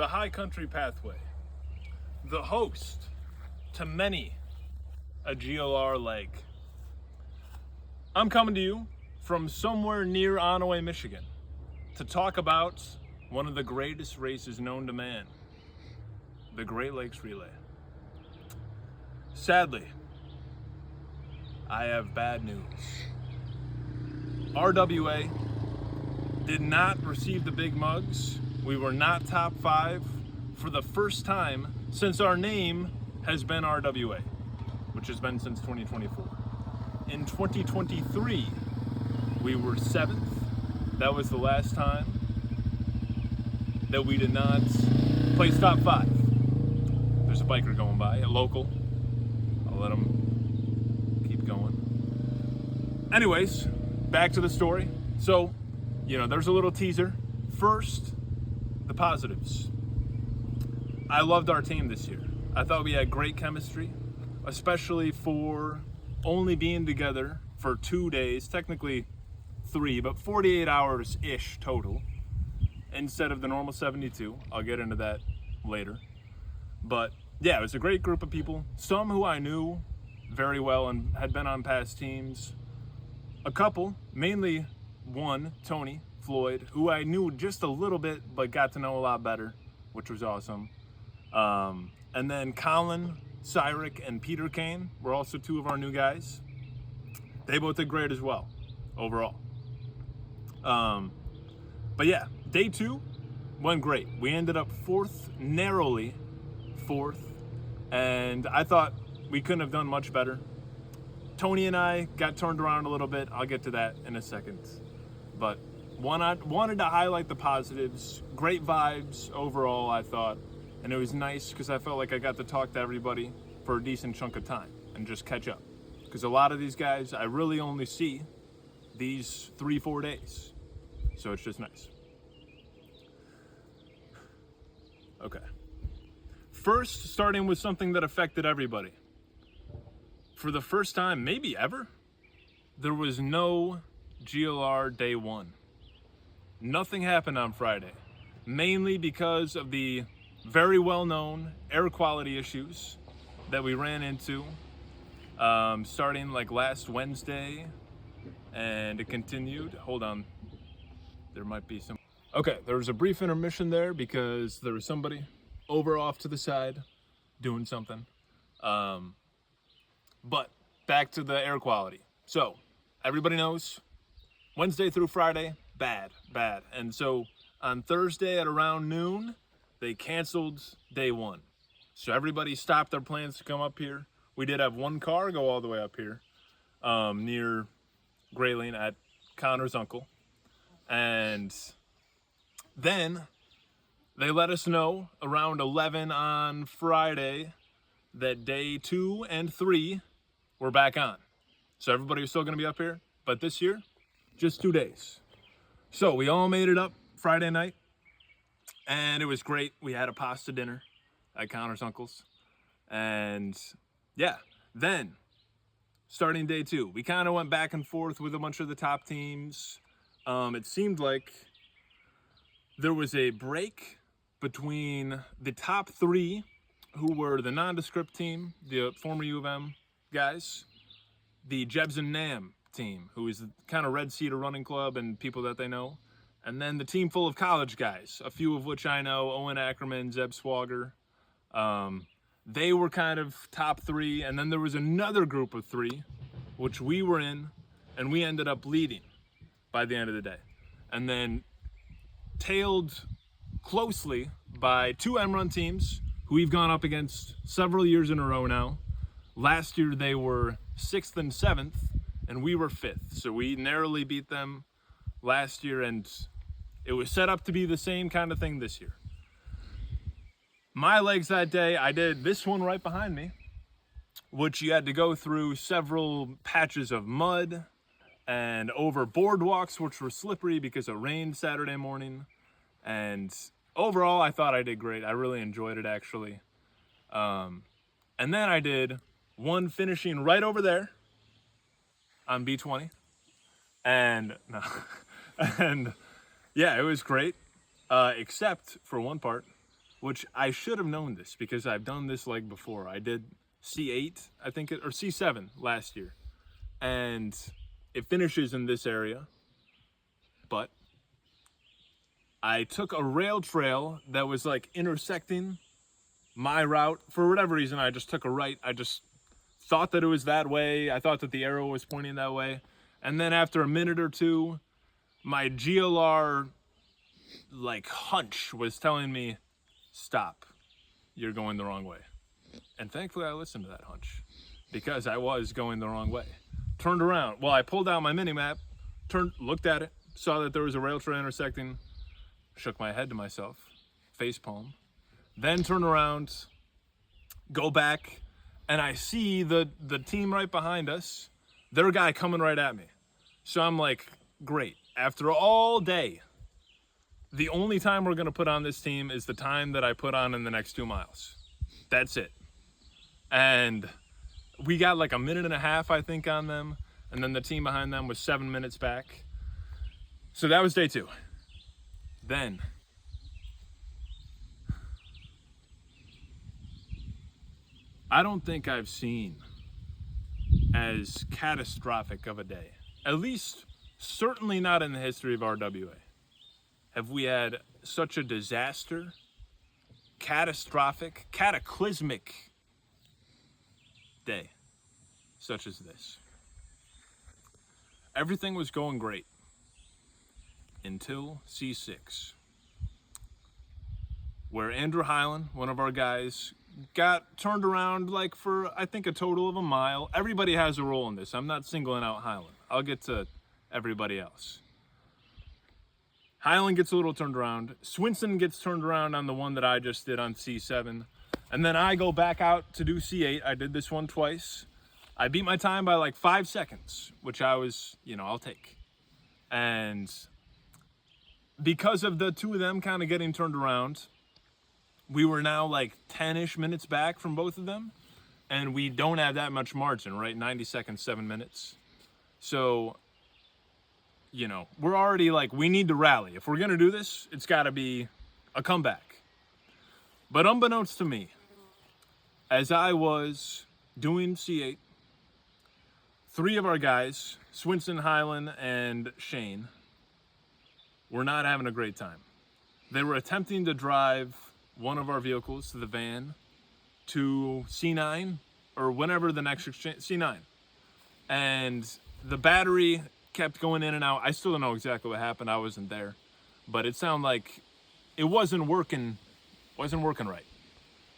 the High Country Pathway, the host to many a GLR leg. I'm coming to you from somewhere near Onaway, Michigan, to talk about one of the greatest races known to man, the Great Lakes Relay. Sadly, I have bad news. RWA did not receive the big mugs. We were not top 5 for the first time since our name has been RWA, which has been since 2024. In 2023, we were 7th. That was the last time that we did not place top 5. There's a biker going by, a local. I'll let him keep going. Anyways, back to the story. So, there's a little teaser. First, the positives. I loved our team this year. I thought we had great chemistry, especially for only being together for 2 days, technically 3, but 48 hours-ish total, instead of the normal 72. I'll get into that later. But yeah, it was a great group of people. Some who I knew very well and had been on past teams. A couple, mainly one, Tony Floyd, who I knew just a little bit, but got to know a lot better, which was awesome. And then Colin Cyrick and Peter Kane were also 2 of our new guys. They both did great as well, overall. But yeah, day 2 went great. We ended up 4th, narrowly 4th, and I thought we couldn't have done much better. Tony and I got turned around a little bit. I'll get to that in a second. But wanted to highlight the positives. Great vibes overall, I thought. And it was nice because I felt like I got to talk to everybody for a decent chunk of time and just catch up. Because a lot of these guys, I really only see these 3-4 days. So it's just nice. Okay. First, starting with something that affected everybody. For the first time, maybe ever, there was no GLR day 1. Nothing happened on Friday, mainly because of the very well-known air quality issues that we ran into starting like last Wednesday, and it continued. Hold on, there might be some. Okay, there was a brief intermission there because there was somebody over off to the side doing something. But back to the air quality. So everybody knows Wednesday through Friday, bad. And so on Thursday at around noon, they canceled day 1. So everybody stopped their plans to come up here. We did have one car go all the way up here near Grayling at Connor's uncle. And then they let us know around 11 on Friday that day 2 and 3 were back on. So everybody was still going to be up here, but this year, just 2 days. So we all made it up Friday night, and it was great. We had a pasta dinner at Connor's uncle's, and yeah, then starting day 2, we kind of went back and forth with a bunch of the top teams. It seemed like there was a break between the top 3, who were the nondescript team, the former U of M guys, the Jebs and Nam team, who is kind of Red Cedar Running Club and people that they know, and then the team full of college guys, a few of which I know, Owen Ackerman, Zeb Swager. They were kind of top 3, and then there was another group of 3, which we were in, and we ended up leading by the end of the day. And then tailed closely by 2 M-Run teams who we've gone up against several years in a row now. Last year they were 6th and 7th, and we were 5th. So we narrowly beat them last year, and it was set up to be the same kind of thing this year. My legs that day, I did this one right behind me, which you had to go through several patches of mud and over boardwalks, which were slippery because it rained Saturday morning. And overall, I thought I did great. I really enjoyed it, actually. And then I did one finishing right over there on B20. And yeah, it was great, except for one part. which I should have known this because I've done this leg before. I did C8, I think, or C7 last year. And it finishes in this area. But I took a rail trail that was like intersecting my route. For whatever reason, I just took a right. I just thought that it was that way. I thought that the arrow was pointing that way. And then after a minute or two, my GLR like hunch was telling me, stop, you're going the wrong way. And thankfully I listened to that hunch because I was going the wrong way. Turned around. Well, I pulled out my mini map, looked at it, saw that there was a rail trail intersecting, shook my head to myself, face palm, then turn around, go back, and I see the team right behind us, their guy coming right at me. So I'm like, great. After all day, the only time we're going to put on this team is the time that I put on in the next 2 miles. That's it. And we got like a minute and a half, I think, on them. And then the team behind them was 7 minutes back. So that was day 2. Then I don't think I've seen as catastrophic of a day, at least certainly not in the history of RWA, have we had such a disaster, catastrophic, cataclysmic day such as this. Everything was going great until C6, where Andrew Hyland, one of our guys, got turned around like for, I think, a total of a mile. Everybody has a role in this. I'm not singling out Hyland. I'll get to everybody else. Hyland gets a little turned around. Swinson gets turned around on the one that I just did on C7. And then I go back out to do C8. I did this one twice. I beat my time by like 5 seconds, which I was, I'll take. And because of the two of them kind of getting turned around, we were now like 10-ish minutes back from both of them. And we don't have that much margin, right? 90 seconds, 7 minutes. So, we're already like, we need to rally. If we're going to do this, it's got to be a comeback. But unbeknownst to me, as I was doing C8, 3 of our guys, Swinson, Hyland, and Shane, were not having a great time. They were attempting to drive one of our vehicles to the van to C9 or whenever the next exchange, C9. And the battery kept going in and out. I still don't know exactly what happened. I wasn't there. But it sounded like it wasn't working right.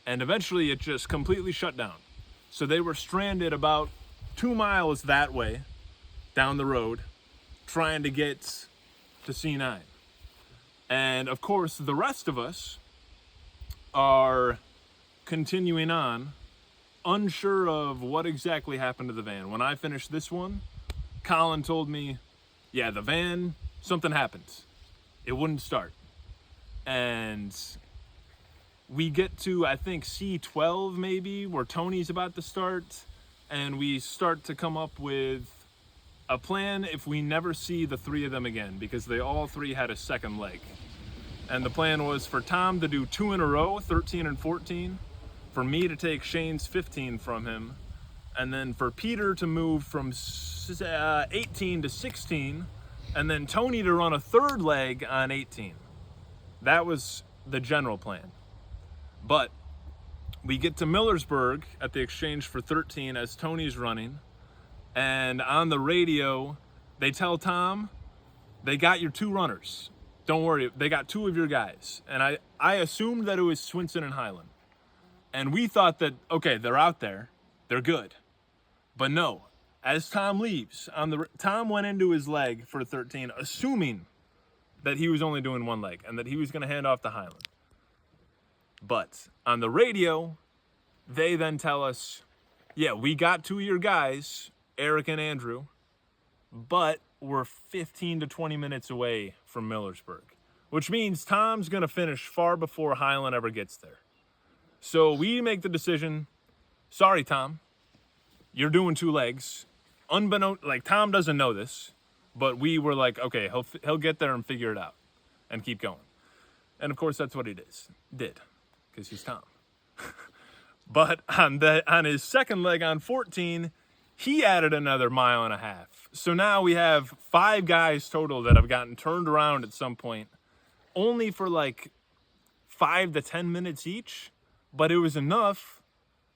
And eventually it just completely shut down. So they were stranded about 2 miles that way down the road trying to get to C9. And of course, the rest of us are continuing on, unsure of what exactly happened to the van. When I finished this one, Colin told me, yeah, the van, something happened. It wouldn't start. And we get to, I think, C12 maybe, where Tony's about to start, and we start to come up with a plan if we never see the 3 of them again, because they all 3 had a second leg. And the plan was for Tom to do 2 in a row, 13 and 14, for me to take Shane's 15 from him, and then for Peter to move from 18 to 16, and then Tony to run a 3rd leg on 18. That was the general plan. But we get to Millersburg at the exchange for 13 as Tony's running, and on the radio, they tell Tom, they got your 2 runners. Don't worry, they got 2 of your guys. And I assumed that it was Swinson and Hyland. And we thought that, okay, they're out there, they're good. But no, as Tom leaves, Tom went into his leg for 13, assuming that he was only doing 1 leg and that he was going to hand off to Hyland. But on the radio, they then tell us, yeah, we got 2 of your guys, Eric and Andrew, but we're 15 to 20 minutes away from Millersburg, which means Tom's going to finish far before Hyland ever gets there. So we make the decision, sorry, Tom, you're doing 2 legs. Unbeknownst, like Tom doesn't know this, but we were like, okay, he'll get there and figure it out and keep going. And of course, that's what he did. because he's Tom. But on his second leg on 14, he added another 1.5 miles. So now we have 5 guys total that have gotten turned around at some point, only for like 5 to 10 minutes each. But it was enough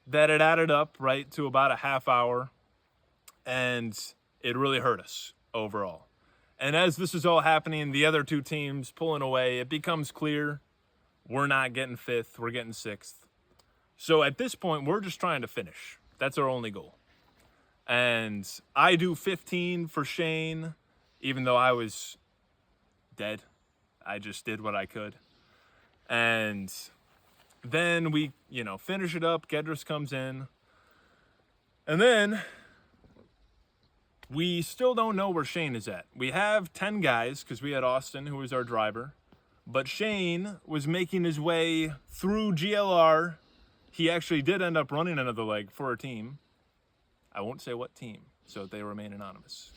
that it added up right to about a half hour, and it really hurt us overall. And as this is all happening, the other 2 teams pulling away, it becomes clear we're not getting 5th, we're getting 6th. So at this point, we're just trying to finish. That's our only goal. And I do 15 for Shane, even though I was dead. I just did what I could. And then we, finish it up. Gedris comes in. And then we still don't know where Shane is at. We have 10 guys because we had Austin, who was our driver. But Shane was making his way through GLR. He actually did end up running another leg for a team. I won't say what team, so they remain anonymous.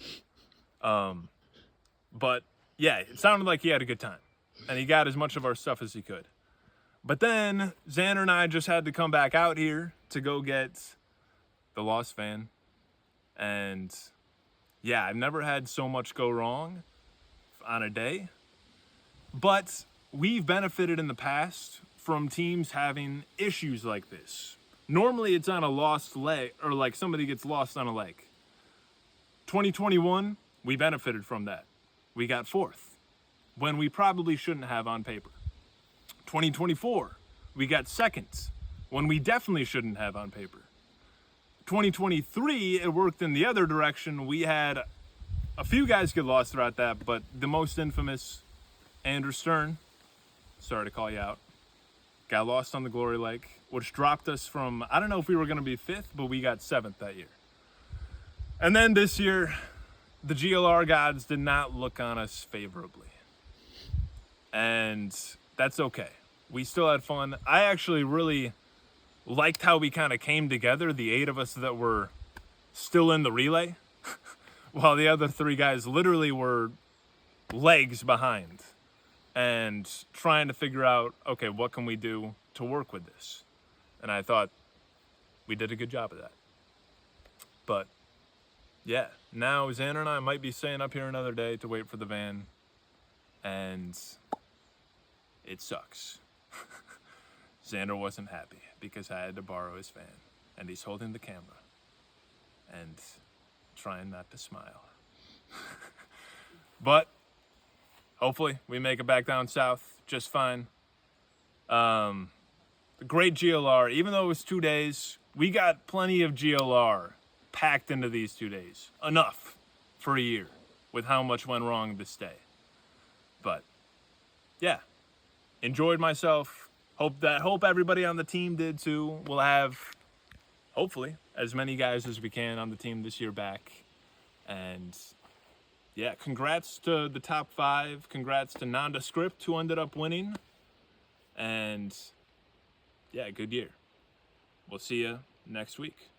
But yeah, it sounded like he had a good time. And he got as much of our stuff as he could. But then Xander and I just had to come back out here to go get the Lost van. And yeah, I've never had so much go wrong on a day. But we've benefited in the past from teams having issues like this. Normally it's on a lost leg, or like somebody gets lost on a leg. 2021, we benefited from that. We got 4th, when we probably shouldn't have on paper. 2024, we got 2nd, when we definitely shouldn't have on paper. 2023, it worked in the other direction. We had a few guys get lost throughout that, but the most infamous, Andrew Stern, sorry to call you out, got lost on the Glory Lake, which dropped us from, I don't know if we were going to be 5th, but we got 7th that year. And then this year, the GLR gods did not look on us favorably. And that's okay. We still had fun. I actually really liked how we kind of came together, the 8 of us that were still in the relay, while the other 3 guys literally were legs behind and trying to figure out, okay, what can we do to work with this? And I thought we did a good job of that. But yeah, now Xander and I might be staying up here another day to wait for the van, and it sucks. Xander wasn't happy because I had to borrow his van, and he's holding the camera and trying not to smile. But hopefully we make it back down south just fine. The great GLR, even though it was 2 days, we got plenty of GLR packed into these 2 days. Enough for a year with how much went wrong this day. But yeah, enjoyed myself. Hope everybody on the team did too. We'll have, hopefully, as many guys as we can on the team this year back. And yeah, congrats to the top 5. Congrats to Nondescript, who ended up winning. And yeah, good year. We'll see you next week.